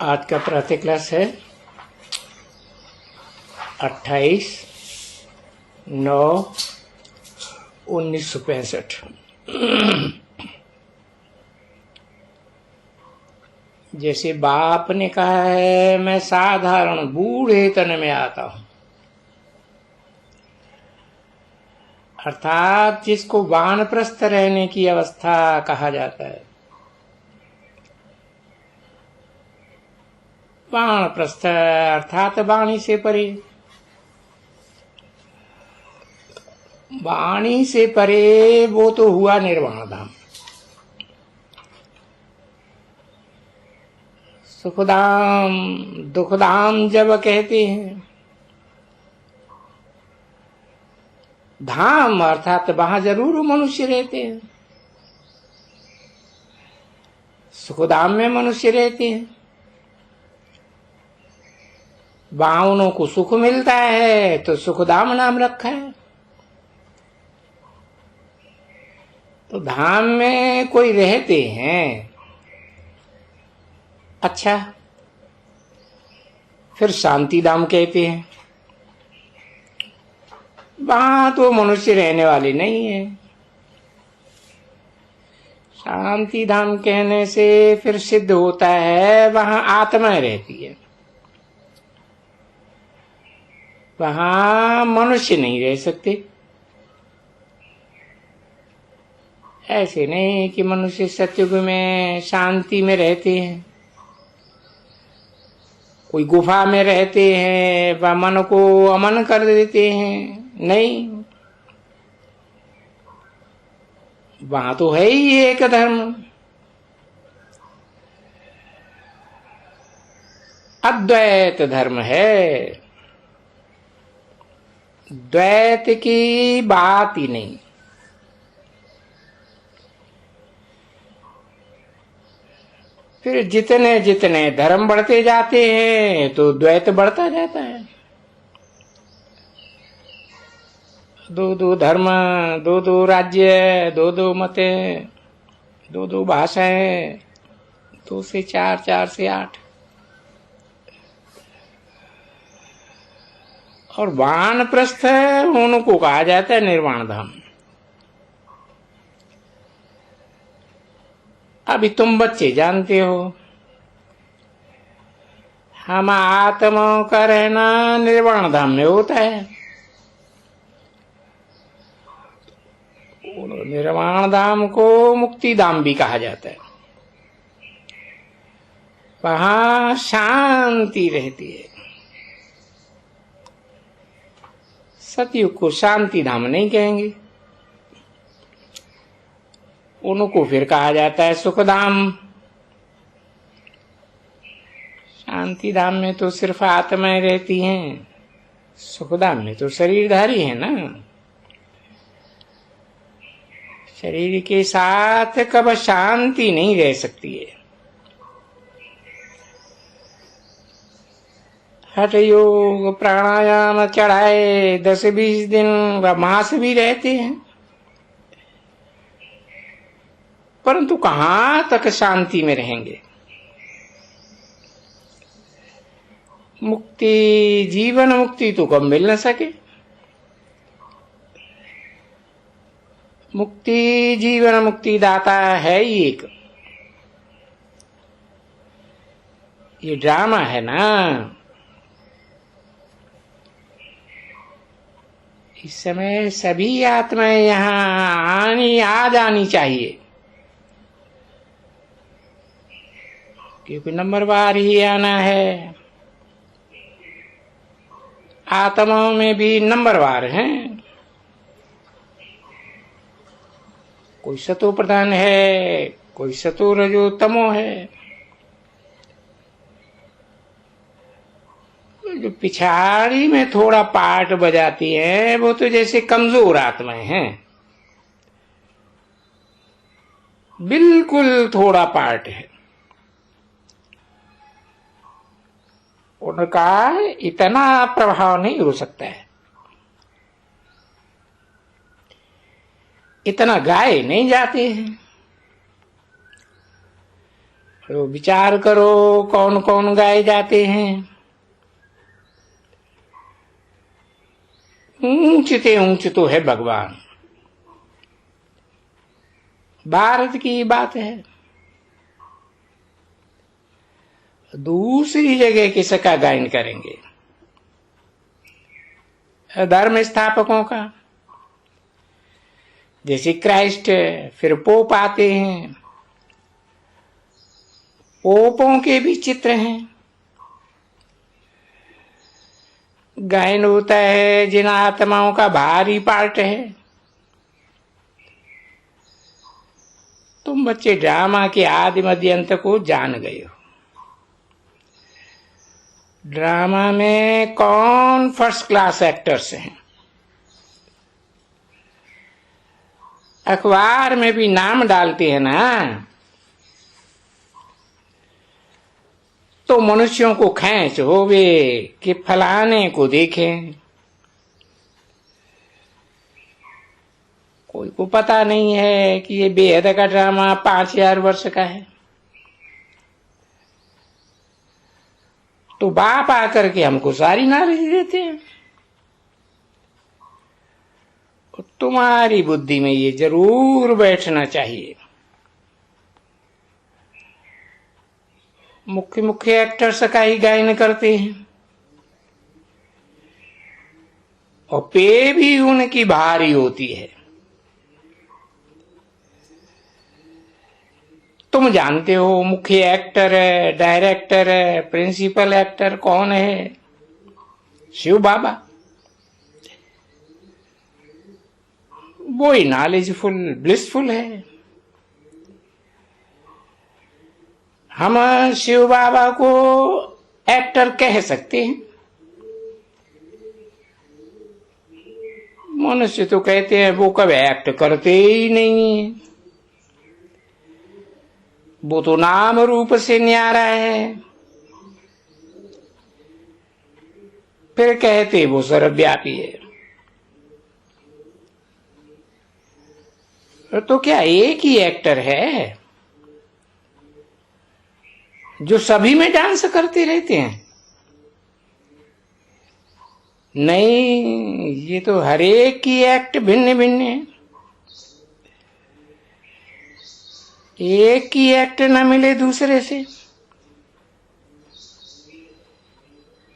आज का प्रातः क्लास है 28/9/1965। जैसे बाप ने कहा है, मैं साधारण बूढ़े तन में आता हूं, अर्थात जिसको वानप्रस्थ रहने की अवस्था कहा जाता है। वानप्रस्थ अर्थात वाणी से परे। वाणी से परे वो तो हुआ निर्वाण धाम। सुखधाम दुखधाम जब कहते हैं, धाम अर्थात वहां जरूर मनुष्य रहते हैं। सुखधाम में मनुष्य रहते हैं, वहां को सुख मिलता है तो सुखधाम नाम रखा है। तो धाम में कोई रहते हैं, अच्छा, फिर शांति धाम कहते हैं। वहां तो मनुष्य रहने वाले नहीं है। शांति धाम कहने से फिर सिद्ध होता है वहां आत्मा रहती है, वहां मनुष्य नहीं रह सकते। ऐसे नहीं कि मनुष्य सतयुग में शांति में रहते हैं, कोई गुफा में रहते हैं व मन को अमन कर देते हैं, नहीं। वहां तो है ही एक धर्म, अद्वैत धर्म है। द्वैत की बात ही नहीं। फिर जितने जितने धर्म बढ़ते जाते हैं तो द्वैत बढ़ता जाता है। दो दो धर्म, दो दो राज्य, दो दो मतें, दो दो भाषाएं, 2 से 4, 4 से 8। और वानप्रस्थ उनको कहा जाता है निर्वाण धाम। अभी तुम बच्चे जानते हो, हम आत्माओं का रहना निर्वाण धाम में होता है। निर्वाण धाम को मुक्ति धाम भी कहा जाता है। वहां शांति रहती है। सतयुग को शांति धाम नहीं कहेंगे, उनको फिर कहा जाता है सुखधाम। शांति धाम में तो सिर्फ आत्माएं रहती हैं, सुखधाम में तो शरीरधारी है ना। शरीर के साथ कब शांति नहीं रह सकती है। हठ योग प्राणायाम चढ़ाए 10-20 दिन व मास भी रहते हैं, परंतु कहां तक शांति में रहेंगे। मुक्ति, जीवन मुक्ति तो कब मिल न सके। मुक्ति जीवन मुक्ति दाता है ही एक। ये ड्रामा है ना। इस समय सभी आत्माएं यहाँ आ जानी चाहिए, क्योंकि नंबरवार ही आना है। आत्माओं में भी नंबरवार हैं। कोई सतो प्रधान है, कोई सतो रजो तमो है। जो पिछाड़ी में थोड़ा पार्ट बजाती है वो तो जैसे कमजोर आत्माएं हैं, बिल्कुल थोड़ा पार्ट है। उनका इतना प्रभाव नहीं हो सकता है, इतना गाए नहीं जाते हैं। तो विचार करो कौन कौन गाए जाते हैं। ऊंच ते ऊंच तो है भगवान। भारत की बात है, दूसरी जगह किसका गायन करेंगे? धर्म स्थापकों का। जैसे क्राइस्ट, फिर पोप आते हैं, पोपों के भी चित्र हैं। गायन होता है जिन आत्माओं का भारी पार्ट है। तुम बच्चे ड्रामा के आदि मध्य अंत को जान गए हो। ड्रामा में कौन फर्स्ट क्लास एक्टर्स हैं? अखबार में भी नाम डालते हैं ना, तो मनुष्यों को खींच होवे कि फलाने को देखें। कोई को पता नहीं है कि ये बेहद का ड्रामा 5000 वर्ष का है। तो बाप आकर के हमको सारी नॉलेज देते हैं। तुम्हारी बुद्धि में ये जरूर बैठना चाहिए। मुख्य मुख्य एक्टर्स का ही गायन करते हैं और पे भी उनकी भारी होती है। तुम जानते हो मुख्य एक्टर है, डायरेक्टर है, प्रिंसिपल एक्टर कौन है? शिव बाबा। वो ही नॉलेजफुल, ब्लिसफुल है। हम शिव बाबा को एक्टर कह सकते हैं। मनुष्य तो कहते हैं वो कभी एक्ट करते ही नहीं है, वो तो नाम रूप से न्यारा है। फिर कहते वो सर्वव्यापी है। तो क्या एक ही एक्टर है जो सभी में डांस करते रहते हैं? नहीं, ये तो हर एक की एक्ट भिन्न भिन्न है। एक ही एक्ट न मिले दूसरे से।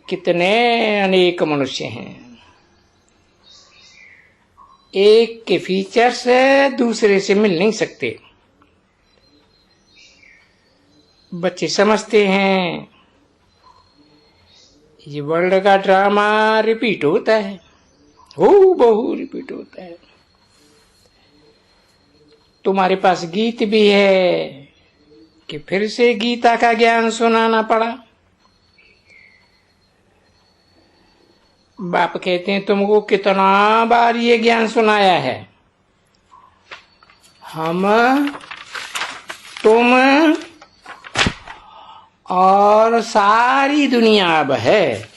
कितने अनेक मनुष्य हैं, एक के फीचर्स दूसरे से मिल नहीं सकते। बच्चे समझते हैं ये वर्ल्ड का ड्रामा रिपीट होता है, हूबहू रिपीट होता है। तुम्हारे पास गीत भी है कि फिर से गीता का ज्ञान सुनाना पड़ा। बाप कहते हैं तुमको कितना बार ये ज्ञान सुनाया है? हम, तुम और सारी दुनिया अब है।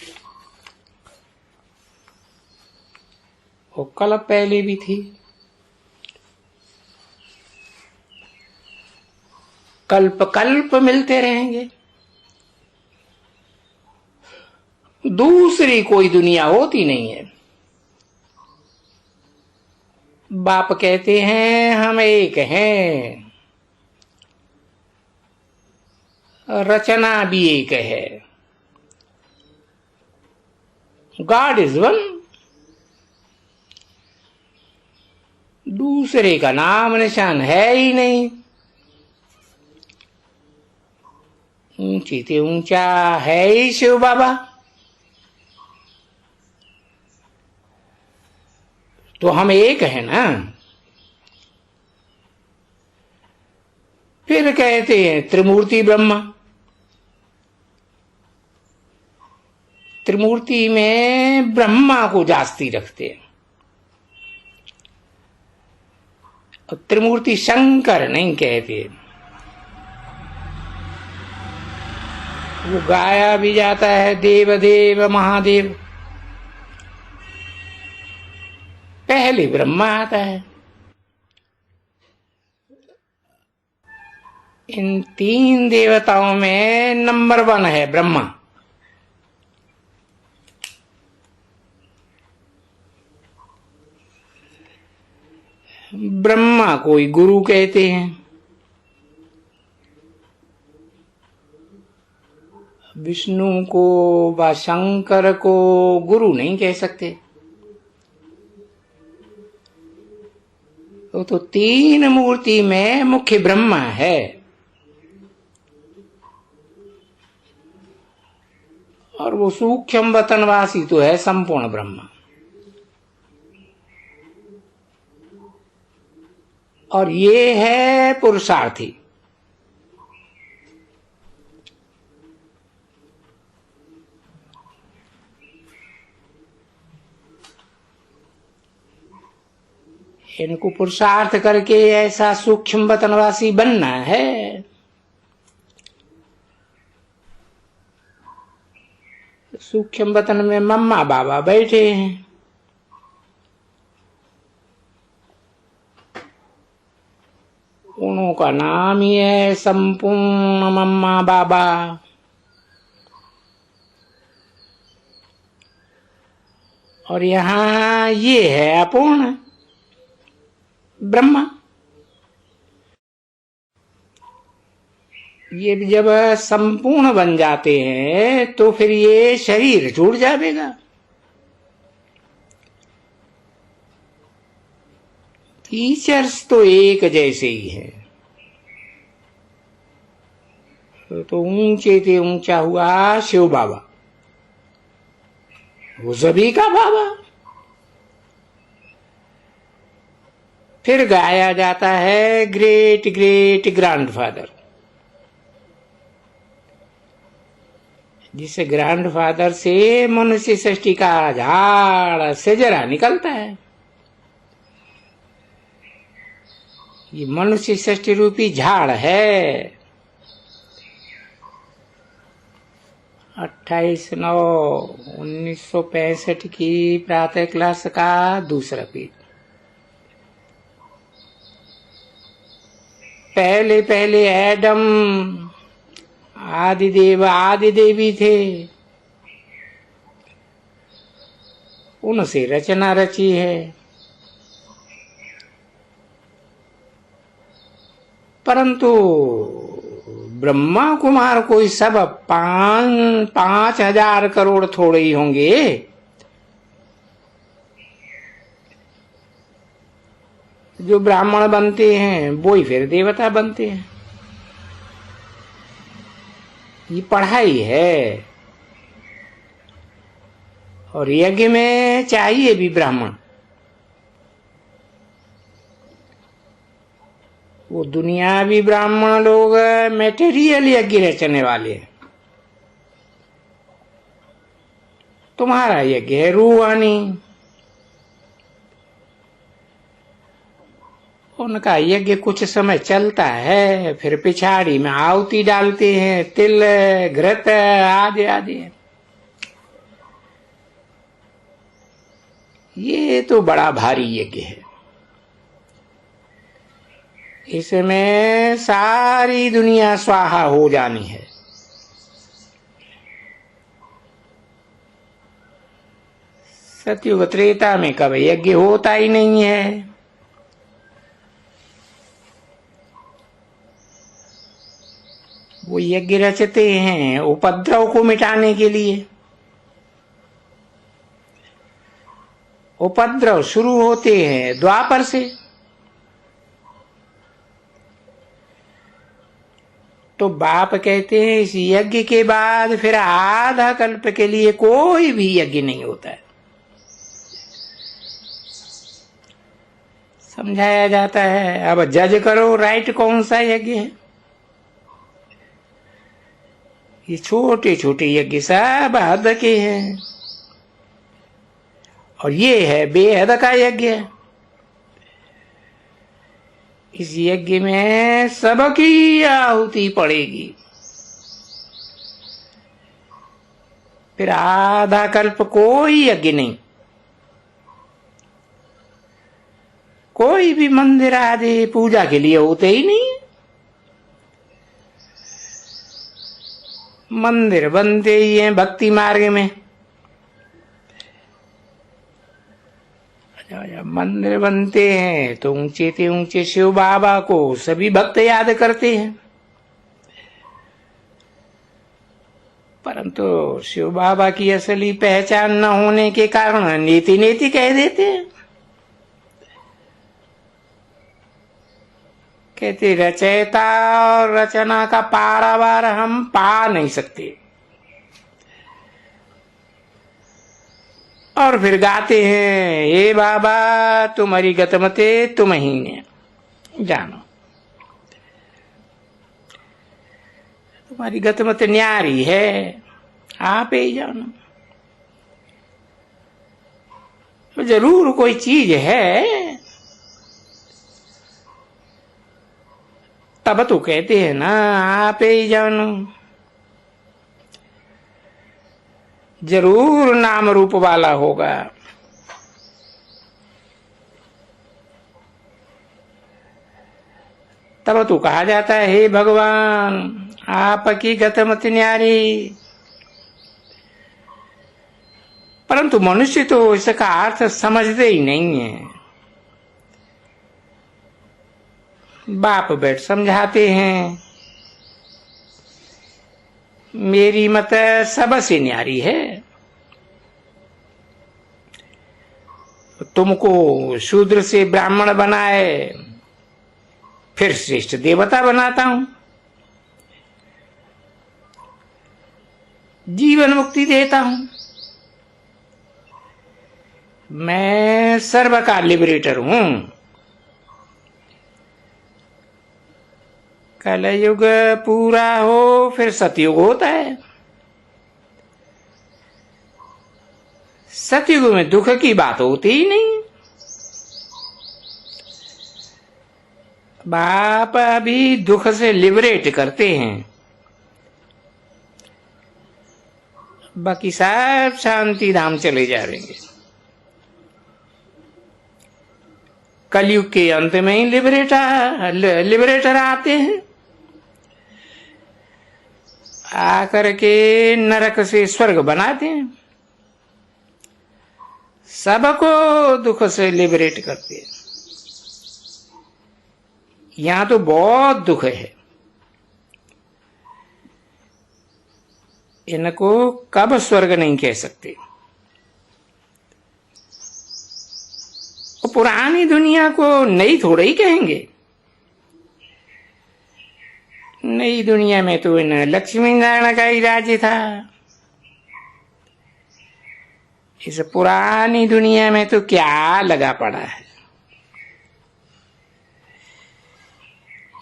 वो कल पहले भी थी, कल्प कल्प मिलते रहेंगे। दूसरी कोई दुनिया होती नहीं है। बाप कहते हैं हम एक हैं, रचना भी एक है। God is one. दूसरे का नाम निशान है ही नहीं। ऊंची ते ऊंचा है ही शिव बाबा। तो हम एक है ना। फिर कहते हैं त्रिमूर्ति ब्रह्मा। त्रिमूर्ति में ब्रह्मा को जास्ती रखते हैं। और त्रिमूर्ति शंकर नहीं कहते। वो गाया भी जाता है देव देव महादेव। पहले ब्रह्मा आता है। इन 3 देवताओं में नंबर 1 है ब्रह्मा। ब्रह्मा को ही गुरु कहते हैं। विष्णु को व शंकर को गुरु नहीं कह सकते। तो 3 मूर्ति में मुख्य ब्रह्मा है, और वो सूक्ष्म वतनवासी तो है संपूर्ण ब्रह्मा। और ये है पुरुषार्थी। इनको पुरुषार्थ करके ऐसा सूक्ष्म वतनवासी बनना है। सूक्ष्म वतन में मम्मा बाबा बैठे हैं। उनका नाम ही है संपूर्ण मम्मा बाबा। और यहाँ ये है अपूर्ण ब्रह्मा। ये जब संपूर्ण बन जाते हैं तो फिर ये शरीर छूट जाएगा। फीचर्स तो एक जैसे ही है। तो ऊंचे से ऊंचा हुआ शिव बाबा, वो सभी का बाबा। फिर गाया जाता है ग्रेट ग्रेट ग्रैंडफादर। जिस ग्रैंडफादर से मनुष्य सृष्टि का झाड़ से जरा निकलता है। ये मनुष्य सृष्टि रूपी झाड़ है। 28/9/1965 की प्रातः क्लास का दूसरा पेज। पहले पहले एडम आदिदेव आदि देवी थे, उनसे रचना रची है। परंतु ब्रह्मा कुमार कोई सब 5,000 करोड़ थोड़े ही होंगे। जो ब्राह्मण बनते हैं वो ही फिर देवता बनते हैं। ये पढ़ाई है। और यज्ञ में चाहिए भी ब्राह्मण। वो दुनियावी ब्राह्मण लोग मेटेरियल यज्ञ रचने वाले हैं। तुम्हारा यज्ञ है रूहानी। उनका यज्ञ कुछ समय चलता है, फिर पिछाड़ी में आहुति डालते हैं, तिल घृत आदि आदि। ये तो बड़ा भारी यज्ञ है। इसमें सारी दुनिया स्वाहा हो जानी है। सतयुग त्रेता में कभी यज्ञ होता ही नहीं है। वो यज्ञ रचते हैं उपद्रव को मिटाने के लिए। उपद्रव शुरू होते हैं द्वापर से। तो बाप कहते हैं इस यज्ञ के बाद फिर आधा कल्प के लिए कोई भी यज्ञ नहीं होता है। समझाया जाता है अब जज करो राइट कौन सा यज्ञ है। ये छोटे छोटे यज्ञ सब हद के हैं, और ये है बेहद का यज्ञ। इस यज्ञ में सबकी आहुति पड़ेगी। फिर आधा कल्प कोई यज्ञ नहीं। कोई भी मंदिर आदि पूजा के लिए होते ही नहीं। मंदिर बनते ही हैं भक्ति मार्ग में। मंदिर बनते हैं तो ऊंचे से ऊंचे शिव बाबा को सभी भक्त याद करते हैं, परंतु शिव बाबा की असली पहचान न होने के कारण नीति नीति कह देते हैं। कहते रचयिता और रचना का पारावार हम पा नहीं सकते, और फिर गाते हैं हे बाबा तुम्हारी गतमते तुम ही ने जानो, तुम्हारी गतमत न्यारी है आप ही जानो। जरूर कोई चीज है तब तो कहते हैं ना आप ही जानो। जरूर नाम रूप वाला होगा, तब तो कहा जाता है हे भगवान आपकी गतमत न्यारी। परंतु मनुष्य तो इसका अर्थ समझते ही नहीं है। बाप बैठ समझाते हैं मेरी मत सबसे न्यारी है, तुमको शूद्र से ब्राह्मण बनाए फिर श्रेष्ठ देवता बनाता हूं, जीवन मुक्ति देता हूं, मैं सर्व का लिबरेटर हूं। कलयुग पूरा हो फिर सतयुग होता है। सतयुग में दुख की बात होती ही नहीं। बाप अभी दुख से लिबरेट करते हैं, बाकी सब शांति धाम चले जा रहे हैं। कलयुग के अंत में ही लिबरेटर आते हैं, आकर के नरक से स्वर्ग बनाते हैं, सबको दुख से लिबरेट करते हैं। यहां तो बहुत दुख है, इनको कब स्वर्ग नहीं कह सकते। पुरानी दुनिया को नई थोड़ा ही कहेंगे। नई दुनिया में तो इन लक्ष्मी नारायण का ही राज्य था, इस पुरानी दुनिया में तो क्या लगा पड़ा है।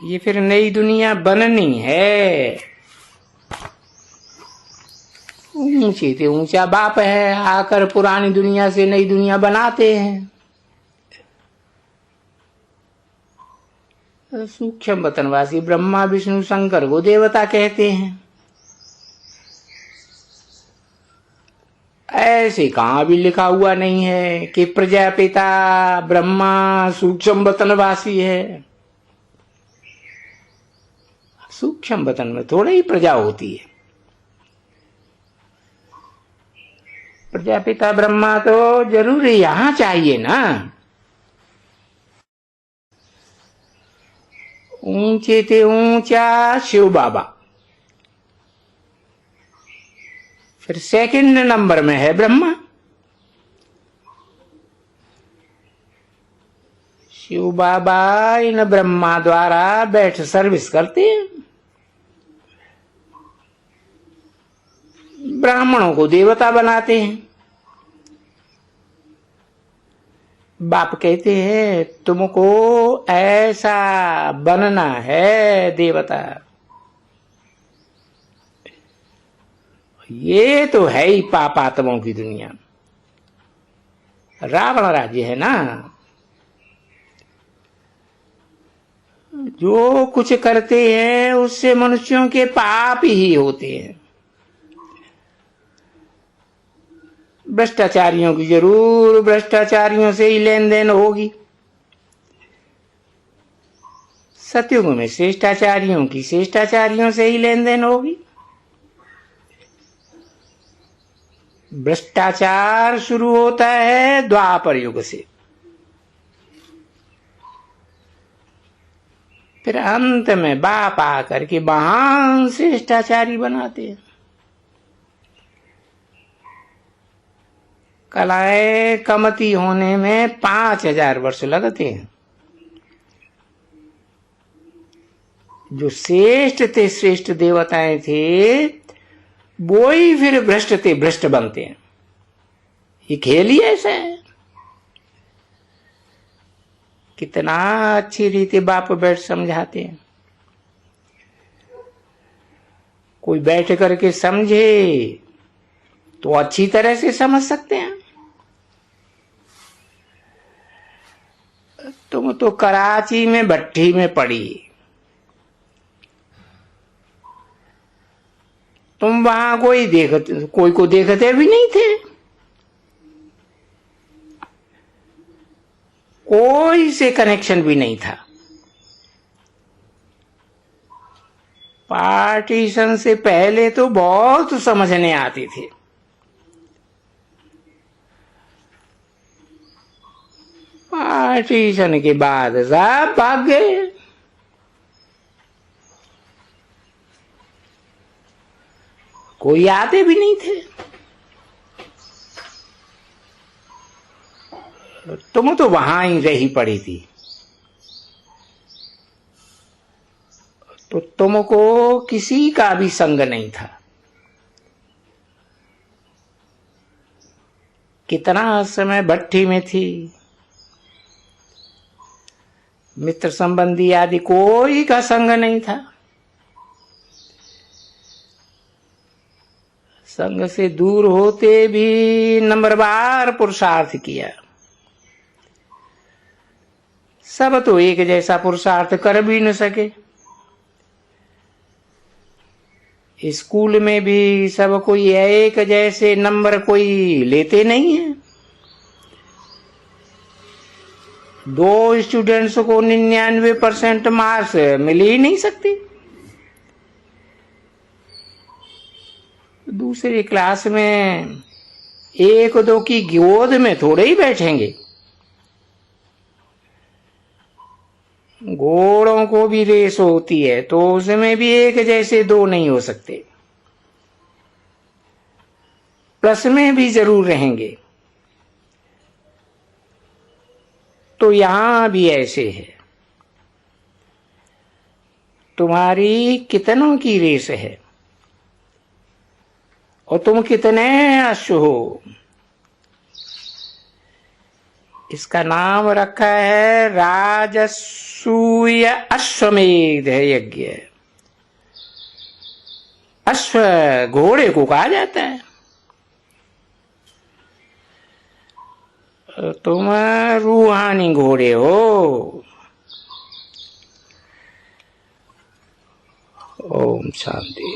ये फिर नई दुनिया बननी है। ऊंचे से ऊंचा बाप है, आकर पुरानी दुनिया से नई दुनिया बनाते हैं। सूक्ष्म वतनवासी ब्रह्मा विष्णु शंकर को देवता कहते हैं। ऐसे कहां भी लिखा हुआ नहीं है कि प्रजापिता ब्रह्मा सूक्ष्म वतनवासी है। सूक्ष्म वतन में थोड़ा ही प्रजा होती है। प्रजापिता ब्रह्मा तो जरूर यहां चाहिए ना। ऊंचे से ऊंचा शिव बाबा, फिर सेकंड नंबर में है ब्रह्मा। शिव बाबा इन ब्रह्मा द्वारा बैठ सर्विस करते हैं। ब्राह्मणों को देवता बनाते हैं। बाप कहते हैं तुमको ऐसा बनना है देवता। ये तो है ही पापात्माओं की दुनिया, रावण राज्य है ना। जो कुछ करते हैं उससे मनुष्यों के पाप ही होते हैं। भ्रष्टाचारियों की जरूर भ्रष्टाचारियों से ही लेन देन होगी। सतयुग में श्रेष्ठाचारियों की श्रेष्ठाचारियों से ही लेन देन होगी। भ्रष्टाचार शुरू होता है द्वापर युग से, फिर अंत में बाप आकर के महान श्रेष्ठाचारी बनाते हैं। कलाएं कमती होने में 5000 वर्ष लगते हैं। जो श्रेष्ठ थे, श्रेष्ठ देवताएं थे, वो ही फिर भ्रष्ट थे, भ्रष्ट बनते हैं। ये खेल ही ऐसा है। कितना अच्छी रीति बाप बैठ समझाते हैं। कोई बैठ करके समझे तो अच्छी तरह से समझ सकते हैं। तुम तो कराची में भट्टी में पड़ी, तुम वहां कोई को देखते भी नहीं थे, कोई से कनेक्शन भी नहीं था। पार्टीशन से पहले तो बहुत समझने आती थी, पार्टीशन के बाद सब भाग गए। कोई आते भी नहीं थे। तुम तो वहां ही रही पड़ी थी, तो तुमको किसी का भी संग नहीं था। कितना समय भट्टी में थी, मित्र संबंधी आदि कोई का संग नहीं था। संग से दूर होते भी नंबरवार पुरुषार्थ किया। सब तो एक जैसा पुरुषार्थ कर भी न सके। स्कूल में भी सब कोई एक जैसे नंबर कोई लेते नहीं है। 2 स्टूडेंट्स को 99% मार्क्स मिल ही नहीं सकते। दूसरी क्लास में 1-2 की गोद में थोड़े ही बैठेंगे। घोड़ों को भी रेस होती है, तो उसमें भी एक जैसे 2 नहीं हो सकते। प्लस में भी जरूर रहेंगे। तो यहां भी ऐसे है। तुम्हारी कितनों की रेस है और तुम कितने अश्व हो। इसका नाम रखा है राजसूय अश्वमेध यज्ञ। अश्व घोड़े को कहा जाता है। तुम रूहानी घोड़े हो। ओम शांति।